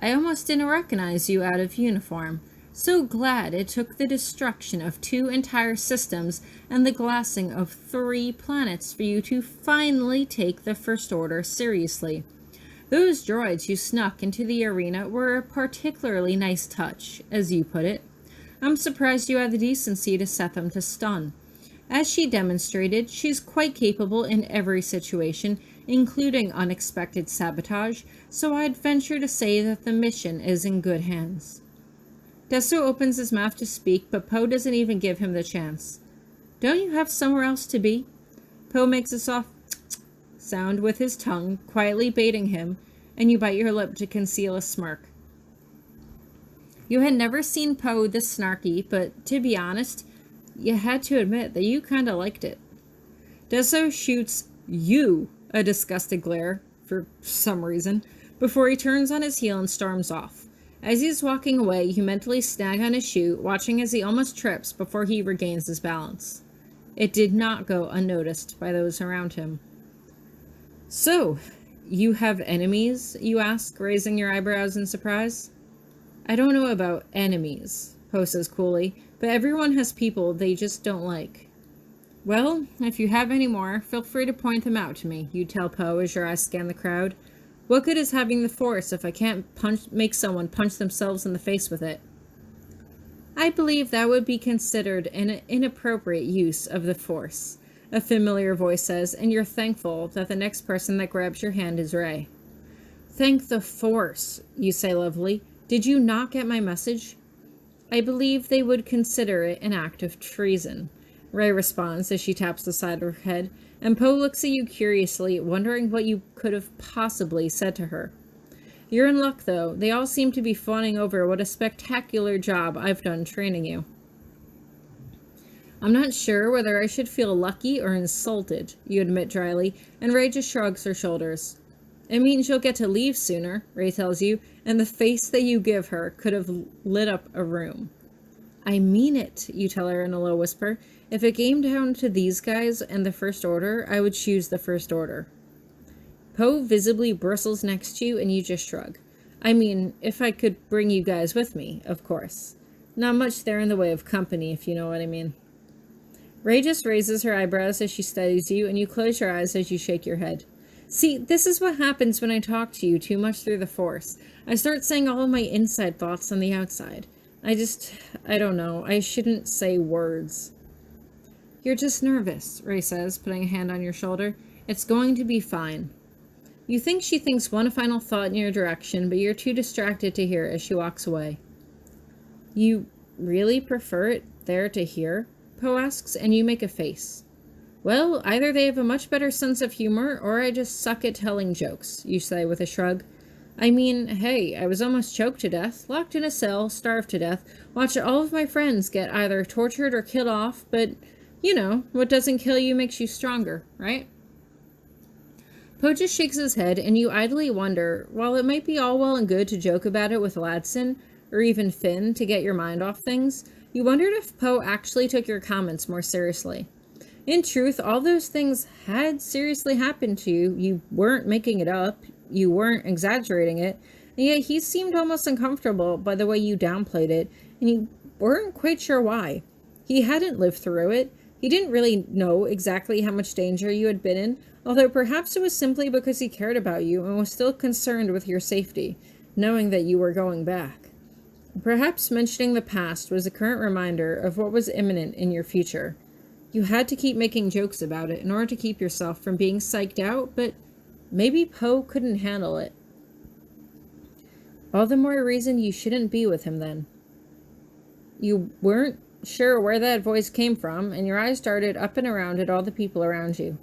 I almost didn't recognize you out of uniform. So glad it took the destruction of 2 entire systems and the glassing of 3 planets for you to finally take the First Order seriously. Those droids you snuck into the arena were a particularly nice touch, as you put it. I'm surprised you had the decency to set them to stun. As she demonstrated, she's quite capable in every situation, including unexpected sabotage, so I'd venture to say that the mission is in good hands. Deso opens his mouth to speak, but Poe doesn't even give him the chance. Don't you have somewhere else to be? Poe makes a soft sound with his tongue, quietly baiting him, and you bite your lip to conceal a smirk. You had never seen Poe this snarky, but to be honest, you had to admit that you kinda liked it. Deso shoots you a disgusted glare, for some reason, before he turns on his heel and storms off. As he's walking away, you mentally snag on his shoe, watching as he almost trips before he regains his balance. It did not go unnoticed by those around him. So, you have enemies, you ask, raising your eyebrows in surprise? I don't know about enemies, Poe says coolly, but everyone has people they just don't like. Well, if you have any more, feel free to point them out to me, you tell Poe as your eyes scan the crowd. What good is having the Force if I can't make someone punch themselves in the face with it? I believe that would be considered an inappropriate use of the Force, a familiar voice says, and you're thankful that the next person that grabs your hand is Rey. Thank the Force, you say lovely. Did you not get my message? I believe they would consider it an act of treason, Rey responds as she taps the side of her head, and Poe looks at you curiously, wondering what you could have possibly said to her. You're in luck, though. They all seem to be fawning over what a spectacular job I've done training you. I'm not sure whether I should feel lucky or insulted, you admit dryly, and Rey just shrugs her shoulders. It means you'll get to leave sooner, Rey tells you, and the face that you give her could have lit up a room. I mean it, you tell her in a low whisper. If it came down to these guys and the First Order, I would choose the First Order. Poe visibly bristles next to you and you just shrug. I mean, if I could bring you guys with me, of course. Not much there in the way of company, if you know what I mean. Rey just raises her eyebrows as she studies you, and you close your eyes as you shake your head. See, this is what happens when I talk to you too much through the Force. I start saying all of my inside thoughts on the outside. I don't know. I shouldn't say words. You're just nervous, Rey says, putting a hand on your shoulder. It's going to be fine. You think she thinks one final thought in your direction, but you're too distracted to hear as she walks away. You really prefer it there to here? Poe asks, and you make a face. Well, either they have a much better sense of humor, or I just suck at telling jokes, you say with a shrug. I mean, hey, I was almost choked to death, locked in a cell, starved to death, watched all of my friends get either tortured or killed off, but, you know, what doesn't kill you makes you stronger, right? Poe just shakes his head, and you idly wonder, while it might be all well and good to joke about it with Ladson, or even Finn, to get your mind off things, you wondered if Poe actually took your comments more seriously. In truth, all those things had seriously happened to you. You weren't making it up, you weren't exaggerating it, and yet he seemed almost uncomfortable by the way you downplayed it, and you weren't quite sure why. He hadn't lived through it. He didn't really know exactly how much danger you had been in, although perhaps it was simply because he cared about you and was still concerned with your safety, knowing that you were going back. Perhaps mentioning the past was a current reminder of what was imminent in your future. You had to keep making jokes about it in order to keep yourself from being psyched out, but Maybe Poe couldn't handle it. All the more reason you shouldn't be with him then. You weren't sure where that voice came from, and your eyes darted up and around at all the people around you.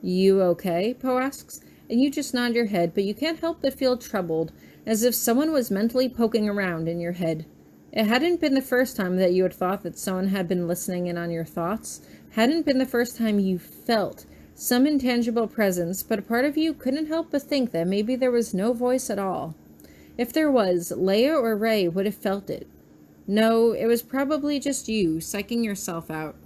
You okay? Poe asks, and you just nod your head, but you can't help but feel troubled, as if someone was mentally poking around in your head. It hadn't been the first time that you had thought that someone had been listening in on your thoughts, hadn't been the first time you felt some intangible presence, but a part of you couldn't help but think that maybe there was no voice at all. If there was, Leia or Rey would have felt it. No, it was probably just you, psyching yourself out.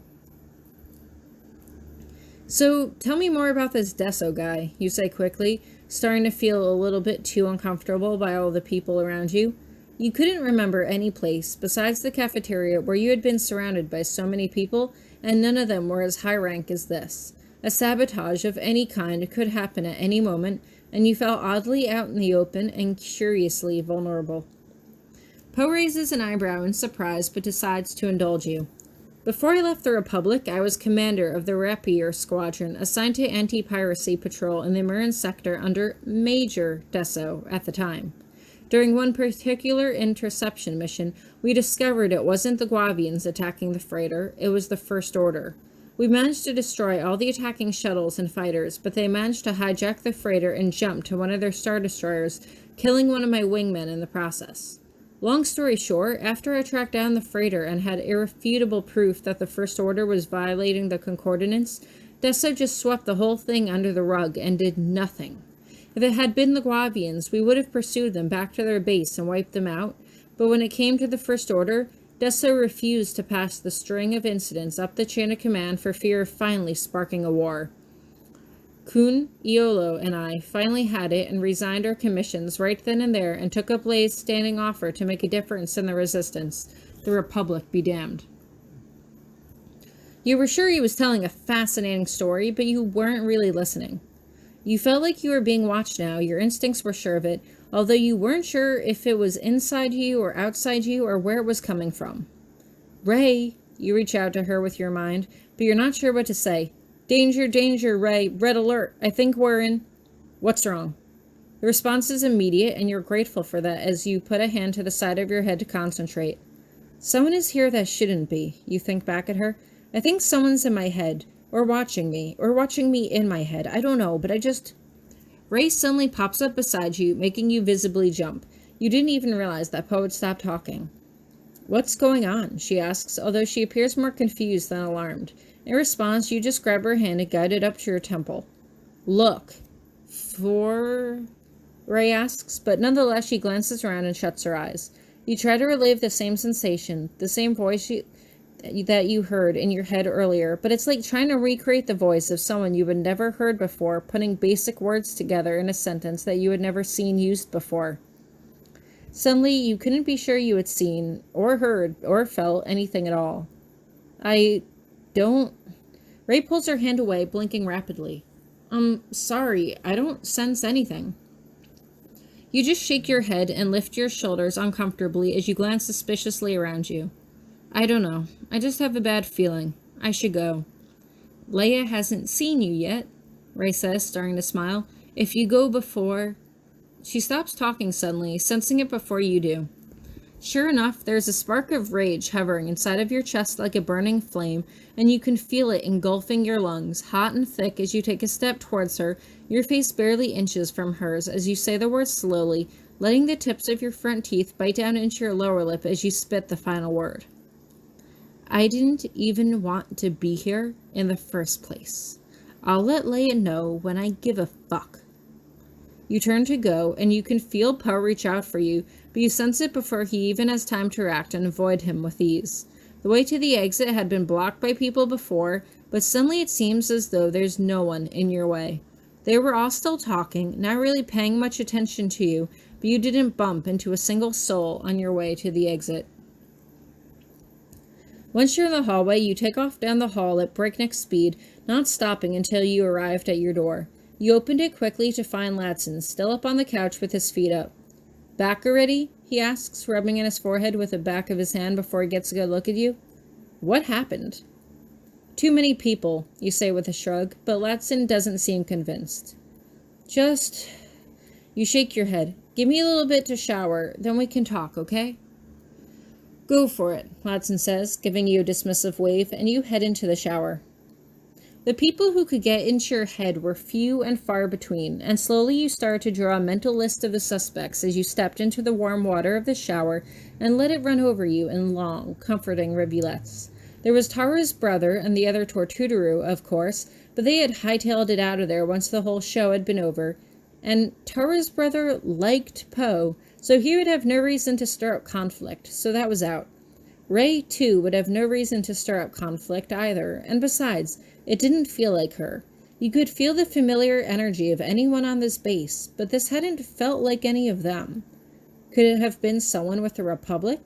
So, tell me more about this Deso guy, you say quickly, starting to feel a little bit too uncomfortable by all the people around you. You couldn't remember any place, besides the cafeteria, where you had been surrounded by so many people, and none of them were as high rank as this. A sabotage of any kind could happen at any moment, and you felt oddly out in the open and curiously vulnerable. Poe raises an eyebrow in surprise, but decides to indulge you. Before I left the Republic, I was commander of the Rapier Squadron, assigned to anti-piracy patrol in the Marin sector under Major Deso at the time. During one particular interception mission, we discovered it wasn't the Guavians attacking the freighter, it was the First Order. We managed to destroy all the attacking shuttles and fighters, but they managed to hijack the freighter and jump to one of their Star Destroyers, killing one of my wingmen in the process. Long story short, after I tracked down the freighter and had irrefutable proof that the First Order was violating the Concordance, Deso just swept the whole thing under the rug and did nothing. If it had been the Guavians, we would have pursued them back to their base and wiped them out, but when it came to the First Order, Deso refused to pass the string of incidents up the chain of command for fear of finally sparking a war. Kun, Iolo, and I finally had it and resigned our commissions right then and there and took up Leia's standing offer to make a difference in the resistance. The Republic be damned. You were sure he was telling a fascinating story, but you weren't really listening. You felt like you were being watched now, your instincts were sure of it, although you weren't sure if it was inside you or outside you or where it was coming from. Rey, you reach out to her with your mind, but you're not sure what to say. Danger, danger, Rey, red alert, I think we're in... What's wrong? The response is immediate, and you're grateful for that as you put a hand to the side of your head to concentrate. Someone is here that shouldn't be, you think back at her. I think someone's in my head, or watching me in my head, I don't know, but I just... Rey suddenly pops up beside you, making you visibly jump. You didn't even realize that Poe had stopped talking. What's going on? She asks, although she appears more confused than alarmed. In response, you just grab her hand and guide it up to your temple. Look. For... Rey asks, but nonetheless she glances around and shuts her eyes. You try to relive the same sensation, the same voice that you heard in your head earlier, but it's like trying to recreate the voice of someone you had never heard before, putting basic words together in a sentence that you had never seen used before. Suddenly, you couldn't be sure you had seen, or heard, or felt anything at all. I don't... Rey pulls her hand away, blinking rapidly. Sorry, I don't sense anything. You just shake your head and lift your shoulders uncomfortably as you glance suspiciously around you. I don't know. I just have a bad feeling. I should go. Leia hasn't seen you yet, Rey says, starting to smile. If you go before... She stops talking suddenly, sensing it before you do. Sure enough, there's a spark of rage hovering inside of your chest like a burning flame, and you can feel it engulfing your lungs, hot and thick as you take a step towards her, your face barely inches from hers as you say the words slowly, letting the tips of your front teeth bite down into your lower lip as you spit the final word. I didn't even want to be here in the first place. I'll let Leia know when I give a fuck. You turn to go, and you can feel Poe reach out for you, but you sense it before he even has time to react and avoid him with ease. The way to the exit had been blocked by people before, but suddenly it seems as though there's no one in your way. They were all still talking, not really paying much attention to you, but you didn't bump into a single soul on your way to the exit. Once you're in the hallway, you take off down the hall at breakneck speed, not stopping until you arrived at your door. You opened it quickly to find Ladson, still up on the couch with his feet up. Back already? He asks, rubbing in his forehead with the back of his hand before he gets a good look at you. What happened? Too many people, you say with a shrug, but Ladson doesn't seem convinced. Just... You shake your head. Give me a little bit to shower, then we can talk, okay? Go for it, Ladson says, giving you a dismissive wave, and you head into the shower. The people who could get into your head were few and far between, and slowly you started to draw a mental list of the suspects as you stepped into the warm water of the shower and let it run over you in long, comforting rivulets. There was Tara's brother and the other Tortudaru, of course, but they had hightailed it out of there once the whole show had been over, and Tara's brother liked Poe, so he would have no reason to stir up conflict, so that was out. Rey, too, would have no reason to stir up conflict either, and besides, it didn't feel like her. You could feel the familiar energy of anyone on this base, but this hadn't felt like any of them. Could it have been someone with the Republic?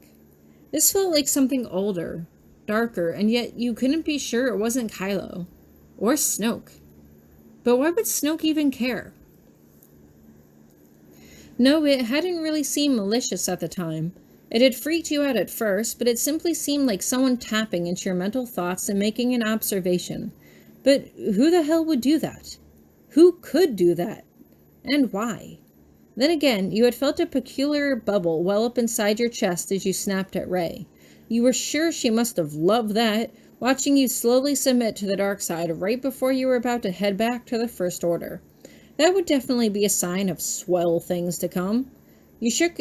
This felt like something older, darker, and yet you couldn't be sure it wasn't Kylo. Or Snoke. But why would Snoke even care? No, it hadn't really seemed malicious at the time. It had freaked you out at first, but it simply seemed like someone tapping into your mental thoughts and making an observation. But who the hell would do that? Who could do that? And why? Then again, you had felt a peculiar bubble well up inside your chest as you snapped at Rey. You were sure she must have loved that, watching you slowly submit to the dark side right before you were about to head back to the First Order. That would definitely be a sign of swell things to come. You shook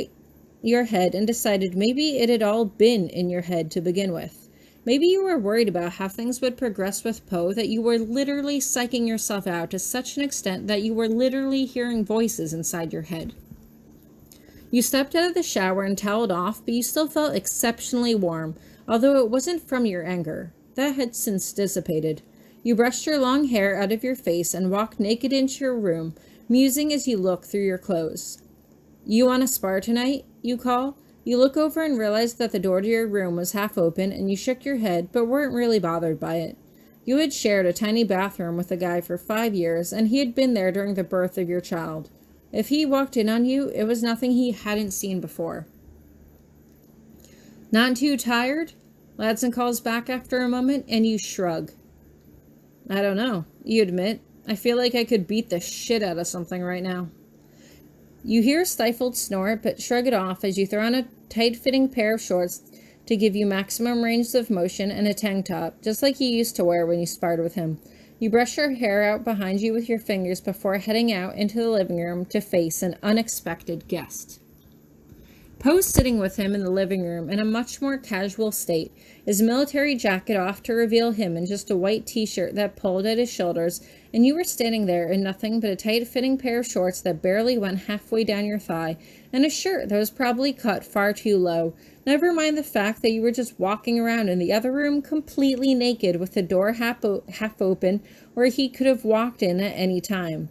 your head and decided maybe it had all been in your head to begin with. Maybe you were worried about how things would progress with Poe that you were literally psyching yourself out to such an extent that you were literally hearing voices inside your head. You stepped out of the shower and toweled off, but you still felt exceptionally warm, although it wasn't from your anger. That had since dissipated. You brushed your long hair out of your face and walked naked into your room, musing as you looked through your clothes. You want to spar tonight? You call. You look over and realize that the door to your room was half open, and you shook your head, but weren't really bothered by it. You had shared a tiny bathroom with a guy for 5 years, and he had been there during the birth of your child. If he walked in on you, it was nothing he hadn't seen before. Not too tired? Ladson calls back after a moment, and you shrug. I don't know, you admit. I feel like I could beat the shit out of something right now. You hear a stifled snort, but shrug it off as you throw on a tight-fitting pair of shorts to give you maximum range of motion and a tank top, just like you used to wear when you sparred with him. You brush your hair out behind you with your fingers before heading out into the living room to face an unexpected guest. Poe's sitting with him in the living room in a much more casual state, his military jacket off to reveal him in just a white t-shirt that pulled at his shoulders, and you were standing there in nothing but a tight-fitting pair of shorts that barely went halfway down your thigh, and a shirt that was probably cut far too low. Never mind the fact that you were just walking around in the other room completely naked with the door half open, where he could have walked in at any time.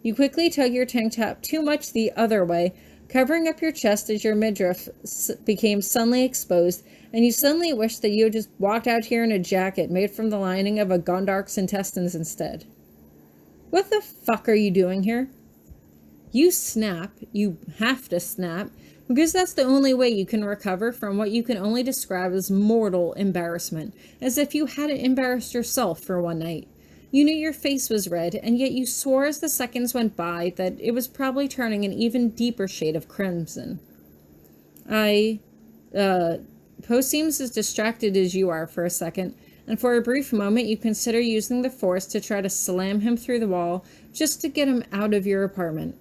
You quickly tug your tank top too much the other way, covering up your chest as your midriff became suddenly exposed, and you suddenly wished that you had just walked out here in a jacket made from the lining of a Gondark's intestines instead. What the fuck are you doing here? You snap. You have to snap, because that's the only way you can recover from what you can only describe as mortal embarrassment, as if you hadn't embarrassed yourself for one night. You knew your face was red, and yet you swore as the seconds went by that it was probably turning an even deeper shade of crimson. Poe seems as distracted as you are for a second, and for a brief moment you consider using the Force to try to slam him through the wall just to get him out of your apartment.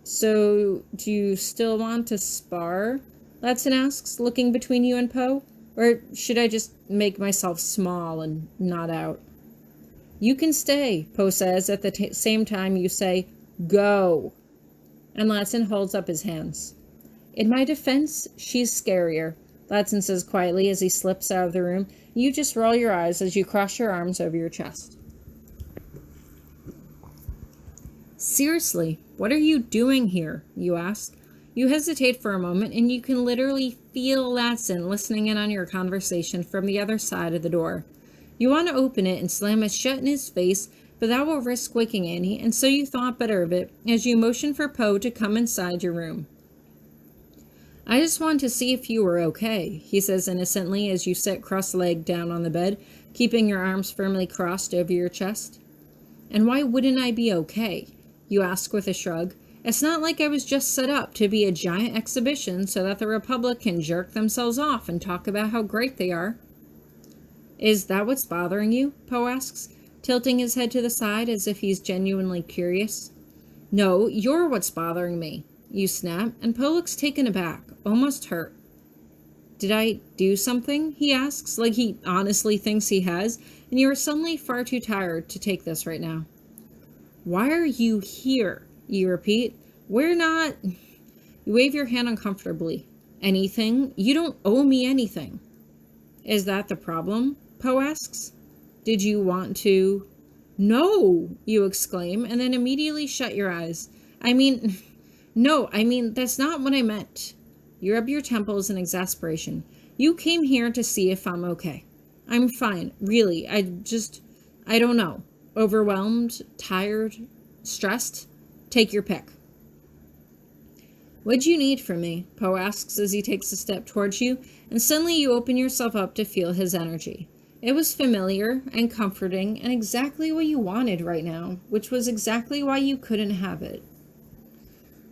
So, do you still want to spar? Ladson asks, looking between you and Poe. Or should I just make myself small and not out? You can stay, Poe says at the same time you say, go. And Ladson holds up his hands. In my defense, she's scarier, Ladson says quietly as he slips out of the room. You just roll your eyes as you cross your arms over your chest. Seriously, what are you doing here? You ask. You hesitate for a moment, and you can literally feel Ladson listening in on your conversation from the other side of the door. You want to open it and slam it shut in his face, but that will risk waking Annie, and so you thought better of it as you motioned for Poe to come inside your room. I just wanted to see if you were okay, he says innocently as you sit cross-legged down on the bed, keeping your arms firmly crossed over your chest. And why wouldn't I be okay? You ask with a shrug. It's not like I was just set up to be a giant exhibition so that the Republic can jerk themselves off and talk about how great they are. Is that what's bothering you? Poe asks, tilting his head to the side as if he's genuinely curious. No, you're what's bothering me, you snap, and Poe looks taken aback, almost hurt. Did I do something? He asks, like he honestly thinks he has, and you are suddenly far too tired to take this right now. Why are you here? You repeat. We're not... You wave your hand uncomfortably. Anything? You don't owe me anything. Is that the problem? Poe asks. Did you want to... No, you exclaim, and then immediately shut your eyes. No, that's not what I meant. You rub your temples in exasperation. You came here to see if I'm okay. I'm fine, really. I don't know. Overwhelmed, tired, stressed? Take your pick. What'd you need from me? Poe asks as he takes a step towards you, and suddenly you open yourself up to feel his energy. It was familiar and comforting and exactly what you wanted right now, which was exactly why you couldn't have it.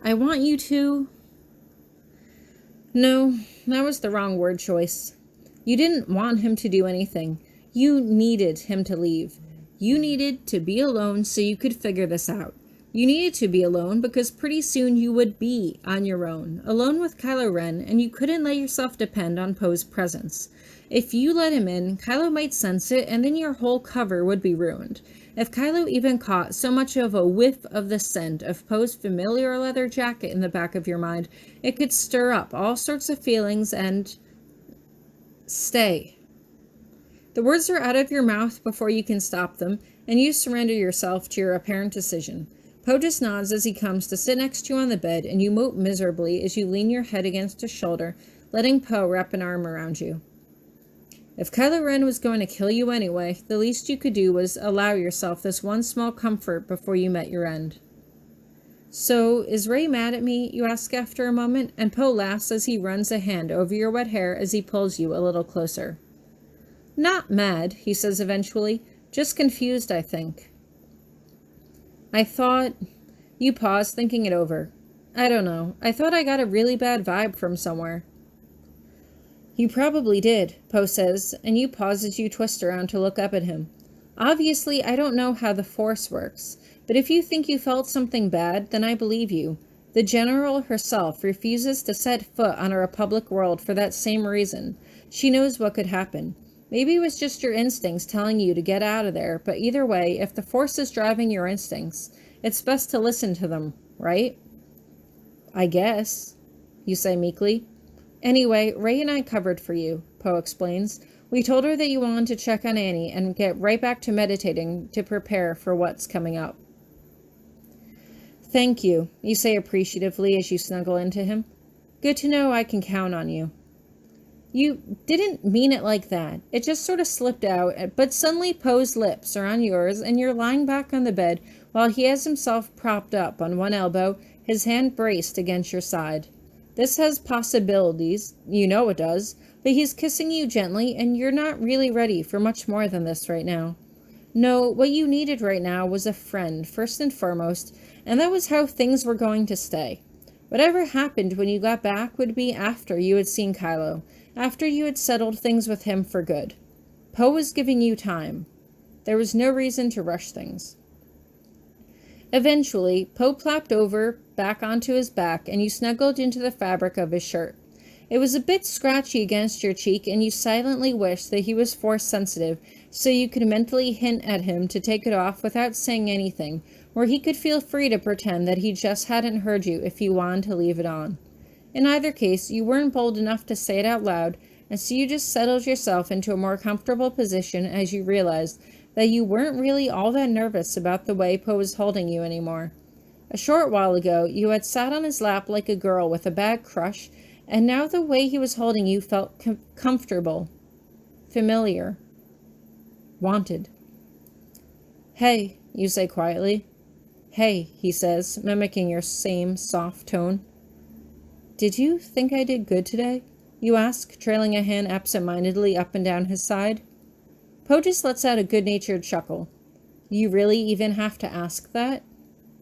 I want you to... No, that was the wrong word choice. You didn't want him to do anything. You needed him to leave. You needed to be alone so you could figure this out. You needed to be alone because pretty soon you would be on your own, alone with Kylo Ren, and you couldn't let yourself depend on Poe's presence. If you let him in, Kylo might sense it, and then your whole cover would be ruined. If Kylo even caught so much of a whiff of the scent of Poe's familiar leather jacket in the back of your mind, it could stir up all sorts of feelings and... Stay. The words are out of your mouth before you can stop them, and you surrender yourself to your apparent decision. Poe just nods as he comes to sit next to you on the bed, and you mope miserably as you lean your head against his shoulder, letting Poe wrap an arm around you. If Kylo Ren was going to kill you anyway, the least you could do was allow yourself this one small comfort before you met your end. So, is Rey mad at me? You ask after a moment, and Poe laughs as he runs a hand over your wet hair as he pulls you a little closer. Not mad, he says eventually, just confused, I think. I thought... You pause, thinking it over. I don't know. I thought I got a really bad vibe from somewhere. You probably did, Poe says, and you pause as you twist around to look up at him. Obviously, I don't know how the Force works, but if you think you felt something bad, then I believe you. The General herself refuses to set foot on a Republic world for that same reason. She knows what could happen. Maybe it was just your instincts telling you to get out of there, but either way, if the Force is driving your instincts, it's best to listen to them, right? I guess, you say meekly. Anyway, Rey and I covered for you, Poe explains. We told her that you wanted to check on Annie and get right back to meditating to prepare for what's coming up. Thank you, you say appreciatively as you snuggle into him. Good to know I can count on you. You didn't mean it like that. It just sort of slipped out, but suddenly Poe's lips are on yours and you're lying back on the bed while he has himself propped up on one elbow, his hand braced against your side. This has possibilities, you know it does, but he's kissing you gently and you're not really ready for much more than this right now. No, what you needed right now was a friend, first and foremost, and that was how things were going to stay. Whatever happened when you got back would be after you had seen Kylo, after you had settled things with him for good. Poe was giving you time. There was no reason to rush things. Eventually, Poe plopped over back onto his back, and you snuggled into the fabric of his shirt. It was a bit scratchy against your cheek, and you silently wished that he was Force-sensitive, so you could mentally hint at him to take it off without saying anything, where he could feel free to pretend that he just hadn't heard you if you wanted to leave it on. In either case, you weren't bold enough to say it out loud, and so you just settled yourself into a more comfortable position as you realized that you weren't really all that nervous about the way Poe was holding you anymore. A short while ago, you had sat on his lap like a girl with a bad crush, and now the way he was holding you felt comfortable, familiar, wanted. Hey, you say quietly. Hey, he says, mimicking your same soft tone. Did you think I did good today? You ask, trailing a hand absent-mindedly up and down his side. Poe just lets out a good-natured chuckle. You really even have to ask that?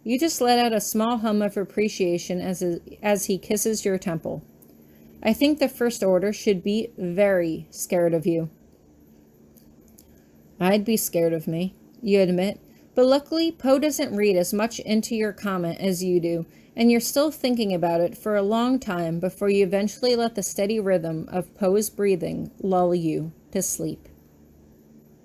You just let out a small hum of appreciation as he kisses your temple. I think the First Order should be very scared of you. I'd be scared of me, you admit, but luckily Poe doesn't read as much into your comment as you do, and you're still thinking about it for a long time before you eventually let the steady rhythm of Poe's breathing lull you to sleep.